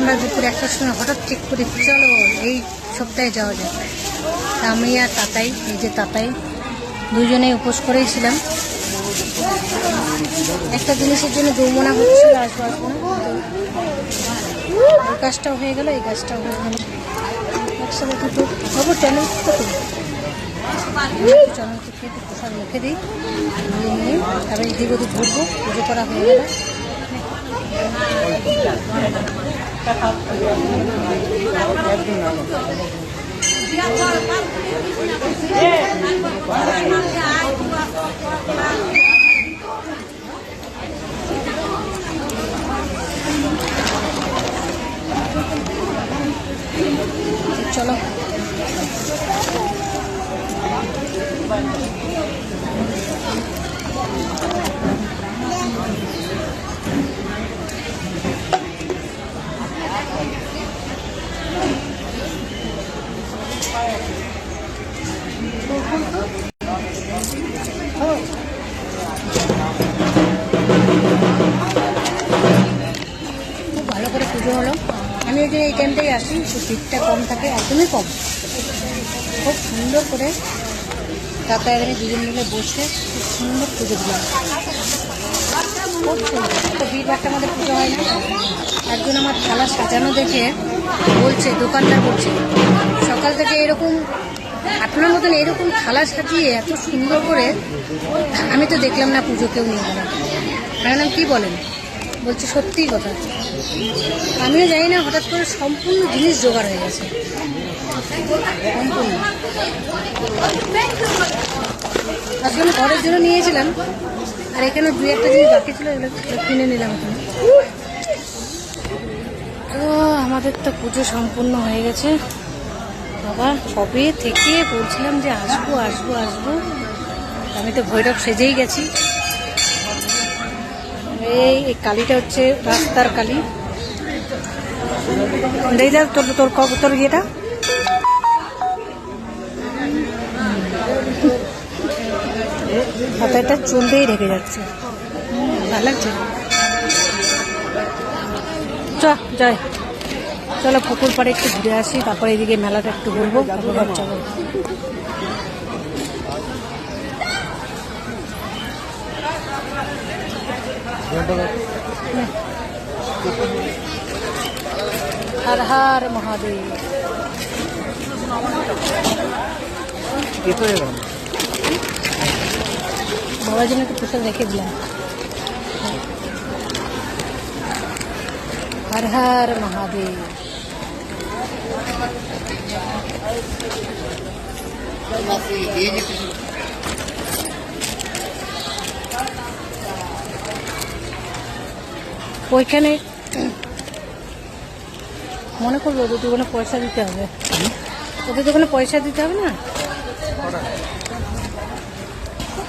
আমরা দুপুর 1টার সময় হঠাৎ ঠিক করি চলো এই সপ্তাহে যাওয়া যায়। আমি আর তাতাই, এই যে তাতাই, দুজনেই উপোস করেই ছিলাম। একটা জিনিসের জন্য দৌমনা হচ্ছিল, আসবো আসবো না, এই কাজটাও হয়ে গেল, এই কাজটাও হয়ে গেল একসাথে দুটো খবর। চ্যানেল তো চ্যানেলকে খেয়ে একটু প্রসাদ রেখে দিই, নিয়ে তারপরে এদিক ওদিক ঘুরবো। পুজো করা হয়ে গেল। চলো খুব ভালো করে পুজো হলো। আমি ওই যে এই টাইমটাই আসি, ভিড়টা কম থাকে, একদমই কম। খুব সুন্দর করে কাকা এখানে দুজন মিলে বসে খুব সুন্দর পুজো দিলাম। খুব সুন্দর, তো ভিড় একটা আমাদের পুজো হয় না। একজন আমার থালা সাজানো দেখে বলছে, দোকানদার বলছে, সকাল থেকে এরকম আপনার মতন এরকম থালা সাজিয়ে এত সুন্দর করে আমি তো দেখলাম না, পুজো কেউ নিয়ে গেলাম। আমি কী বলেন? বলছে সত্যিই কথা। আমিও জানি না, হঠাৎ করে সম্পূর্ণ জিনিস জোগাড় হয়ে গেছে, সম্পূর্ণ। আজকে আমি ঘরের জন্য নিয়েছিলাম, আর এখানে 2-1টা জিনিস বাকি ছিল, এগুলো কিনে নিলাম এখানে। তো আমাদের তো পুজো সম্পূর্ণ হয়ে গেছে বাবা। কবে থেকে বলছিলাম যে আসবো আসবো আসবো, আমি তো ভৈরব সেজেই গেছি। এই কালীটা হচ্ছে রাস্তার কালী। দেখি যা তোর তোর তোর ইয়েটা হাতাটা চলতেই ঢেকে যাচ্ছে, ভালো লাগছে। যাই, চলো পুকুর পাড়ে একটু ঘুরে আসি, তারপরে এদিকে মেলাটা একটু ঘুরবো, তারপর ঘর যাবো। हर हर महादेव। बाबा जी ने तो प्रसाद रेखे दिया। हर हर महादेव। ওইখানে মনে করবো ওদের দোকানে পয়সা দিতে হবে, ওদের দোকানে পয়সা দিতে হবে না,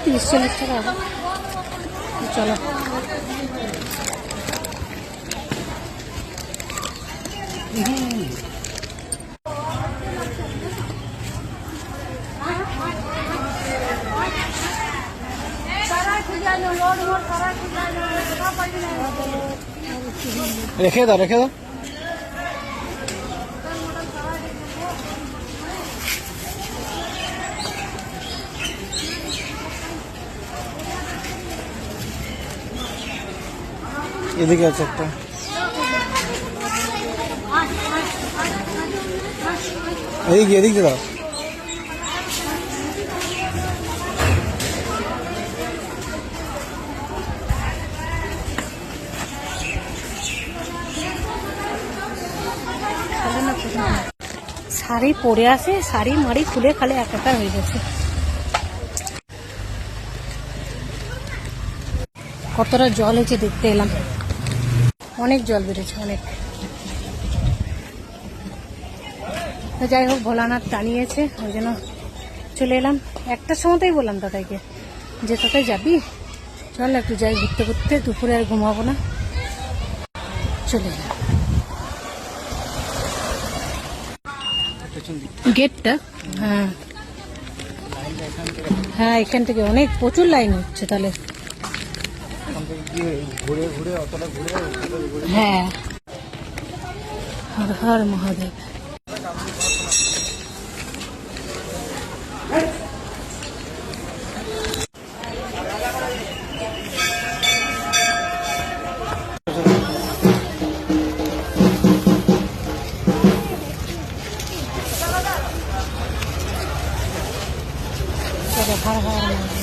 30-40 টাকা হবে। চলো রেখে দাও, রেখে দাও। এদিকে আছে একটা, এদিকে এদিকে দাও। শাড়ি পরে আসে, শাড়ি মাড়ি খুলে খালি একাকার হয়ে গেছে। কতটা জল হয়েছে দেখতে এলাম, অনেক জল বেড়েছে, অনেক। যাই হোক, ভোলানাথ টানিয়েছে, ওই জন্য চলে এলাম। 1টার সময়তেই বললাম দাদাইকে যে তাতাই যাবি, চল একটু যাই ঘুরতে ঘুরতে, দুপুরে আর ঘুমাবো না। চলে এলাম। গেটটা, হ্যাঁ হ্যাঁ, এখান থেকে অনেক প্রচুর লাইন হচ্ছে তাহলে। হ্যাঁ হর হর মহাদেব। হর হর মহাদেব।